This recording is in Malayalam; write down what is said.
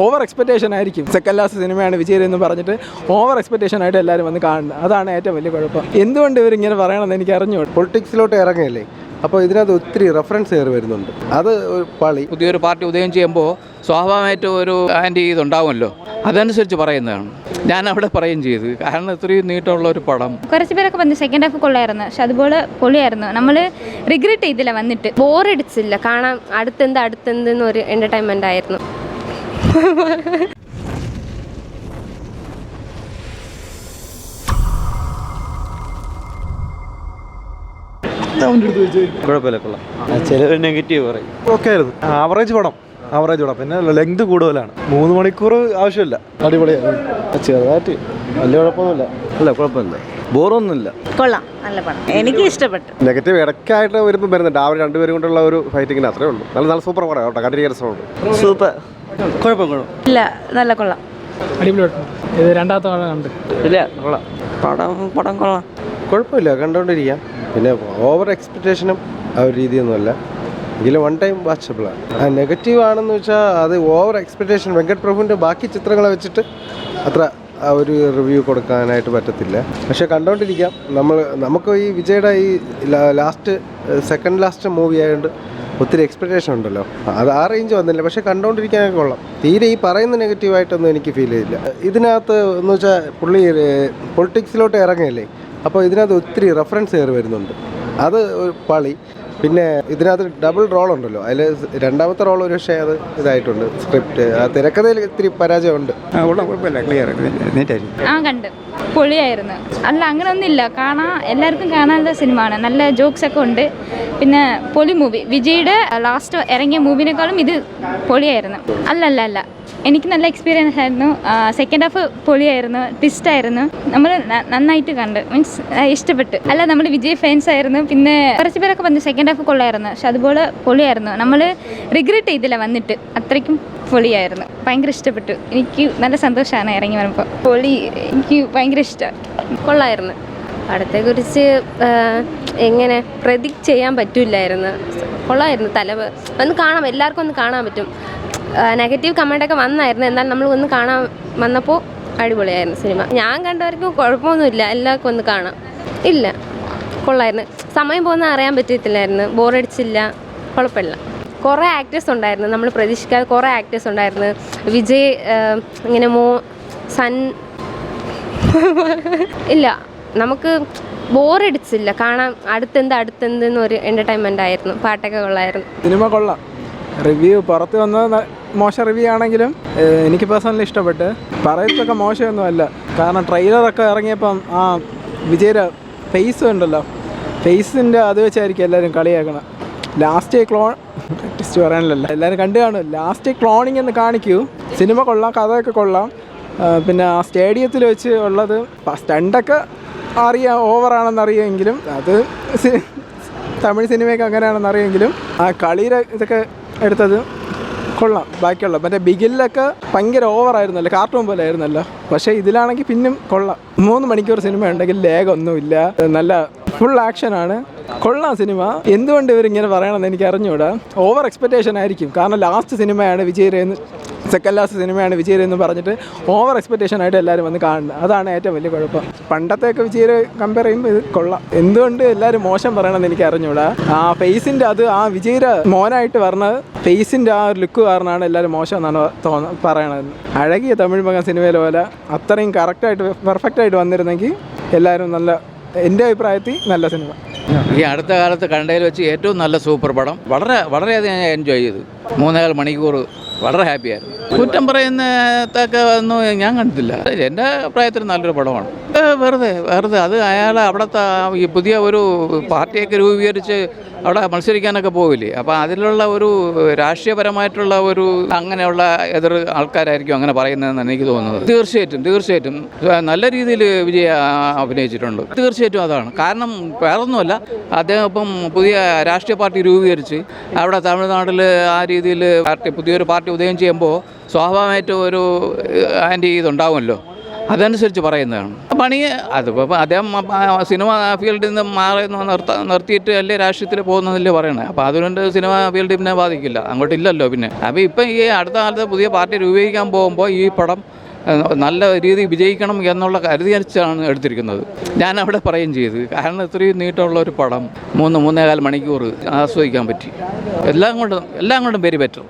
ഓവർ എക്സ്പെക്റ്റേഷൻ ആയിരിക്കും. സെക്കൻഡ് ലാസ്റ്റ് സിനിമയാണ് വിജയ് എന്ന് പറഞ്ഞിട്ട് ഓവർ എക്സ്പെക്റ്റേഷൻ ആയിട്ട് എല്ലാവരും വന്ന് കാണുന്നത്. അതാണ് ഏറ്റവും വലിയ കുഴപ്പം. എന്തുകൊണ്ട് ഇവരിങ്ങനെ പറയണമെന്ന് എനിക്ക് അറിഞ്ഞു. പൊളിറ്റിക്സിലോട്ട് ഇറങ്ങിയല്ലേ, അപ്പോൾ ഇതിനകത്ത് ഒത്തിരി റെഫറൻസ് കയറി വരുന്നുണ്ട്. അത് പാളി. പുതിയൊരു പാർട്ടി ഉദയം ചെയ്യുമ്പോൾ സ്വാഭാവികമായിട്ടും ഒരു ആൻറ്റി ഇതുണ്ടാവുമല്ലോ, അതനുസരിച്ച് പറയുന്നതാണ്. ഞാൻ അവിടെ പറയും ചെയ്തു. കാരണം ഇത്രയും നീട്ടമുള്ള ഒരു പടം. കുറച്ച് പേരൊക്കെ പറഞ്ഞു സെക്കൻഡ് ഹാഫ് കൊള്ളായിരുന്നു, പക്ഷെ അതുപോലെ പൊളിയായിരുന്നു. നമ്മൾ റിഗ്രറ്റ് ചെയ്തില്ല വന്നിട്ട്. ബോറടിച്ചില്ല, കാണാൻ അടുത്തെന്തെന്നൊരു എൻ്റർടൈൻമെൻ്റ് ആയിരുന്നു. കുഴപ്പമില്ല, കൊള്ളാം. ചിലർ നെഗറ്റീവ് പറയും. ഓക്കെ ആയിരുന്നു. ആവറേജ് പടം. പിന്നെ ലെങ്ത് കൂടുതലാണ്. 3 മണിക്കൂർ ആവശ്യമില്ല. അടിപൊളിയാണ്. ചെറുതായിട്ട് വലിയ കുഴപ്പമൊന്നുമില്ല. അല്ല, കുഴപ്പമില്ല, ബോറൊന്നുമില്ല. കൊള്ളാം, നല്ല പടം. എനിക്ക് ഇഷ്ടപ്പെട്ടു. നെഗറ്റീവ് ഇടയ്ക്കായിട്ട് വരുമ്പോൾ വരുന്നുണ്ട്. അവർ രണ്ടുപേരും കൊണ്ടുള്ള ഒരു ഫൈറ്റിങ്ങിന് അത്രേ ഉള്ളൂ. നല്ല സൂപ്പർ പടം കേട്ടോ, കണ്ടിരിക്കാൻ രസമുണ്ട്. സൂപ്പർ. കുഴപ്പം ഇല്ല, നല്ല കൊള്ളാം. അടിപൊളിയായിട്ടുണ്ട്. ഇത് രണ്ടാമത്തെ തവണ കണ്ട്. ഇല്ല, കൊള്ളാം. പടം കൊള്ളാം. കുഴപ്പമില്ല, കണ്ടുകൊണ്ടിരിക്കാം. പിന്നെ ഓവർ എക്സ്പെക്റ്റേഷനും ആ ഒരു രീതിയൊന്നുമല്ല. എങ്കിലും വൺ ടൈം വാച്ചബിളാണ്. നെഗറ്റീവ് ആണെന്ന് വെച്ചാൽ അത് ഓവർ എക്സ്പെക്റ്റേഷൻ. വെങ്കട് പ്രഭുവിൻ്റെ ബാക്കി ചിത്രങ്ങളെ വെച്ചിട്ട് അത്ര ഒരു റിവ്യൂ കൊടുക്കാനായിട്ട് പറ്റത്തില്ല. പക്ഷേ കണ്ടുകൊണ്ടിരിക്കാം. നമുക്ക് ഈ വിജയുടെ ഈ സെക്കൻഡ് ലാസ്റ്റ് മൂവി ആയതുകൊണ്ട് ഒത്തിരി എക്സ്പെക്റ്റേഷൻ ഉണ്ടല്ലോ, അത് ആ റേഞ്ച് വന്നില്ല. പക്ഷേ കണ്ടുകൊണ്ടിരിക്കാനൊക്കെ കൊള്ളാം. തീരെ ഈ പറയുന്ന നെഗറ്റീവായിട്ടൊന്നും എനിക്ക് ഫീൽ ചെയ്തില്ല. ഇതിനകത്ത് എന്ന് വെച്ചാൽ പുള്ളി പൊളിറ്റിക്സിലോട്ട് ഇറങ്ങിയല്ലേ, അപ്പോൾ ഇതിനകത്ത് ഒത്തിരി റെഫറൻസ് കയറി വരുന്നുണ്ട്. അത് പാളി. പിന്നെ ഇതിനകത്ത് ഡബിൾ റോൾ ഉണ്ടല്ലോ, അതിൽ രണ്ടാമത്തെ റോൾ ഒരു പക്ഷേ അത് ഇതായിട്ടുണ്ട്. സ്ക്രിപ്റ്റ് ആ തിരക്കഥയിൽ ഇത്തിരി പരാജയമുണ്ട്. കണ്ട് പൊളിയായിരുന്നു. അല്ല, അങ്ങനെയൊന്നുമില്ല. എല്ലാവർക്കും കാണാനുള്ള സിനിമയാണ്. നല്ല ജോക്സ് ഒക്കെ ഉണ്ട്. പിന്നെ പൊളി മൂവി. വിജയുടെ ലാസ്റ്റ് ഇറങ്ങിയ മൂവിനേക്കാളും ഇത് പൊളിയായിരുന്നു. അല്ല, എനിക്ക് നല്ല എക്സ്പീരിയൻസ് ആയിരുന്നു. സെക്കൻഡ് ഹാഫ് പൊളിയായിരുന്നു, ട്വിസ്റ്റായിരുന്നു. നമ്മൾ നന്നായിട്ട് കണ്ട്, മീൻസ് ഇഷ്ടപ്പെട്ടു. അല്ല, നമ്മൾ വിജയ് ഫാൻസ് ആയിരുന്നു. പിന്നെ കുറച്ച് പേരൊക്കെ പറഞ്ഞു സെക്കൻഡ് ഹാഫ് കൊള്ളായിരുന്നു, പക്ഷെ അതുപോലെ പൊളിയായിരുന്നു. നമ്മൾ റിഗ്രറ്റ് ചെയ്തില്ല വന്നിട്ട്. അത്രയ്ക്കും പൊളിയായിരുന്നു. ഭയങ്കര ഇഷ്ടപ്പെട്ടു. എനിക്ക് നല്ല സന്തോഷമാണ് ഇറങ്ങി വരുമ്പോൾ. പൊളി എനിക്ക് ഭയങ്കര ഇഷ്ടമാണ്. കൊള്ളായിരുന്നു. പടത്തെക്കുറിച്ച് എങ്ങനെ പ്രെഡിക്റ്റ് ചെയ്യാൻ പറ്റില്ലായിരുന്നു. കൊള്ളായിരുന്നു. എല്ലാവർക്കും ഒന്ന് കാണാൻ പറ്റും. നെഗറ്റീവ് കമൻ്റൊക്കെ വന്നായിരുന്നു, എന്നാൽ നമ്മൾ ഒന്ന് കാണാൻ വന്നപ്പോൾ അടിപൊളിയായിരുന്നു സിനിമ. ഞാൻ കണ്ടവർക്കും കുഴപ്പമൊന്നുമില്ല, എല്ലാവർക്കും ഒന്ന് കാണാം. ഇല്ല, കൊള്ളായിരുന്നു. സമയം പോകുന്ന അറിയാൻ പറ്റത്തില്ലായിരുന്നു. ബോറടിച്ചില്ല, കുഴപ്പമില്ല. കുറേ ആക്ടേഴ്സ് ഉണ്ടായിരുന്നു, നമ്മൾ പ്രതീക്ഷിക്കാതെ കുറേ ആക്ടേഴ്സ് ഉണ്ടായിരുന്നു. വിജയ് ഇങ്ങനെ സൺ ഇല്ല, നമുക്ക് ബോറടിച്ചില്ല. കാണാൻ അടുത്തെന്തെന്നൊരു എൻ്റർടൈൻമെൻ്റ് ആയിരുന്നു. പാട്ടൊക്കെ കൊള്ളായിരുന്നു. സിനിമ കൊള്ളാം. റിവ്യൂ പുറത്ത് വന്നത് മോശം റിവ്യൂ ആണെങ്കിലും എനിക്ക് പേഴ്സണലി ഇഷ്ടപ്പെട്ട്. പറയത്തൊക്കെ മോശമൊന്നുമല്ല. കാരണം ട്രെയിലറൊക്കെ ഇറങ്ങിയപ്പം ആ വിജയുടെ ഫേസ് ഉണ്ടല്ലോ, ഫേസിൻ്റെ അത് വെച്ചായിരിക്കും എല്ലാവരും കളിയാക്കണം. ലാസ്റ്റ് ടെസ്റ്റ് പറയാനില്ലല്ലോ, എല്ലാവരും കണ്ടു കാണും. ലാസ്റ്റ് ക്ലോണിങ് എന്ന് കാണിക്കൂ. സിനിമ കൊള്ളാം, കഥയൊക്കെ കൊള്ളാം. പിന്നെ ആ സ്റ്റേഡിയത്തിൽ വെച്ച് ഉള്ളത് സ്റ്റണ്ടൊക്കെ ഓവറാണെന്ന് അറിയുമെങ്കിലും, അത് തമിഴ് സിനിമയൊക്കെ അങ്ങനെയാണെന്ന് അറിയുമെങ്കിലും ആ കളിയുടെ ഇതൊക്കെ എടുത്തത് കൊള്ളാം. ബാക്കിയുള്ള മറ്റേ ബിഗിലൊക്കെ ഭയങ്കര ഓവറായിരുന്നല്ലോ, കാർട്ടൂൺ പോലെ ആയിരുന്നല്ലോ. പക്ഷേ ഇതിലാണെങ്കിൽ പിന്നും കൊള്ളാം. 3 മണിക്കൂർ സിനിമ ഉണ്ടെങ്കിൽ ലേഗൊന്നുമില്ല, നല്ല ഫുൾ ആക്ഷനാണ്. കൊള്ളാം സിനിമ. എന്തുകൊണ്ട് ഇവരിങ്ങനെ പറയണമെന്ന് എനിക്ക് അറിഞ്ഞുകൂടാ. ഓവർ എക്സ്പെക്റ്റേഷൻ ആയിരിക്കും. കാരണം ലാസ്റ്റ് സിനിമയാണ് വിജയ് സെക്കൻഡ് ലാസ്റ്റ് സിനിമയാണ് വിജയ് എന്ന് പറഞ്ഞിട്ട് ഓവർ എക്സ്പെക്റ്റേഷൻ ആയിട്ട് എല്ലാവരും വന്ന് കാണുന്നത്. അതാണ് ഏറ്റവും വലിയ കുഴപ്പം. പണ്ടത്തെയൊക്കെ വിജയ് കമ്പയർ ചെയ്യുമ്പോൾ ഇത് കൊള്ളാം. എന്തുകൊണ്ട് എല്ലാവരും മോശം പറയണമെന്ന് എനിക്ക് അറിഞ്ഞുകൂടാ. ആ ഫേസിൻ്റെ ആ വിജയുടെ മോനായിട്ട് പറഞ്ഞത് ഫേസിൻ്റെ ആ ഒരു ലുക്ക് കാരണമാണ് എല്ലാവരും മോശം എന്നാണ് പറയണത്. അഴകിയ തമിഴ് മകൻ സിനിമയിലെ പോലെ അത്രയും കറക്റ്റായിട്ട് പെർഫെക്റ്റായിട്ട് വന്നിരുന്നെങ്കിൽ എല്ലാവരും നല്ല, എൻ്റെ അഭിപ്രായത്തിൽ നല്ല സിനിമ. ഈ അടുത്ത കാലത്ത് കണ്ടതിൽ വെച്ച് ഏറ്റവും നല്ല സൂപ്പർ പടം. വളരെയധികം ഞാൻ എൻജോയ് ചെയ്തു. 3.5 മണിക്കൂർ വളരെ ഹാപ്പിയായിരുന്നു. കുറ്റം പറയുന്നതൊക്കെ ഒന്നും ഞാൻ കണ്ടിട്ടില്ല. എൻ്റെ അഭിപ്രായത്തിൽ നല്ലൊരു പടമാണ്. വെറുതെ അത് അയാൾ അവിടുത്തെ ഈ പുതിയ ഒരു പാർട്ടിയൊക്കെ രൂപീകരിച്ച് അവിടെ മത്സരിക്കാനൊക്കെ പോവില്ലേ, അപ്പോൾ അതിലുള്ള ഒരു രാഷ്ട്രീയപരമായിട്ടുള്ള ഒരു അങ്ങനെയുള്ള എതിർ ആൾക്കാരായിരിക്കും അങ്ങനെ പറയുന്നതെന്നാണ് എനിക്ക് തോന്നുന്നത്. തീർച്ചയായിട്ടും നല്ല രീതിയിൽ വിജയ് അഭിനയിച്ചിട്ടുണ്ട്. തീർച്ചയായിട്ടും അതാണ് കാരണം. വേറൊന്നുമല്ല, അദ്ദേഹം ഇപ്പം പുതിയ രാഷ്ട്രീയ പാർട്ടി രൂപീകരിച്ച് അവിടെ തമിഴ്നാട്ടിൽ ആ രീതിയിൽ പുതിയൊരു പാർട്ടി ഉദയം ചെയ്യുമ്പോൾ സ്വാഭാവികമായിട്ടും ഒരു ഇതുണ്ടാവുമല്ലോ, അതനുസരിച്ച് പറയുന്നതാണ്. പണി അതിപ്പോൾ അദ്ദേഹം സിനിമ ഫീൽഡിൽ നിന്ന് നിർത്തിയിട്ട് അല്ലേ രാഷ്ട്രീയത്തിൽ പോകുന്നതല്ലേ പറയണേ. അപ്പോൾ അതുകൊണ്ട് സിനിമ ഫീൽഡ് പിന്നെ ബാധിക്കില്ല, അങ്ങോട്ടില്ലല്ലോ. പിന്നെ അപ്പോൾ ഇപ്പം ഈ അടുത്ത കാലത്ത് പുതിയ പാർട്ടി രൂപീകരിക്കാൻ പോകുമ്പോൾ ഈ പടം നല്ല രീതിയിൽ വിജയിക്കണം എന്നുള്ള കരുതിയാണ് എടുത്തിരിക്കുന്നത്. ഞാൻ അവിടെ പറയുകയും ചെയ്തു. കാരണം ഇത്രയും നീട്ടമുള്ള ഒരു പടം 3-3.25 മണിക്കൂർ ആസ്വദിക്കാൻ പറ്റി. എല്ലാം കൊണ്ടും വെരി ബെറ്റർ.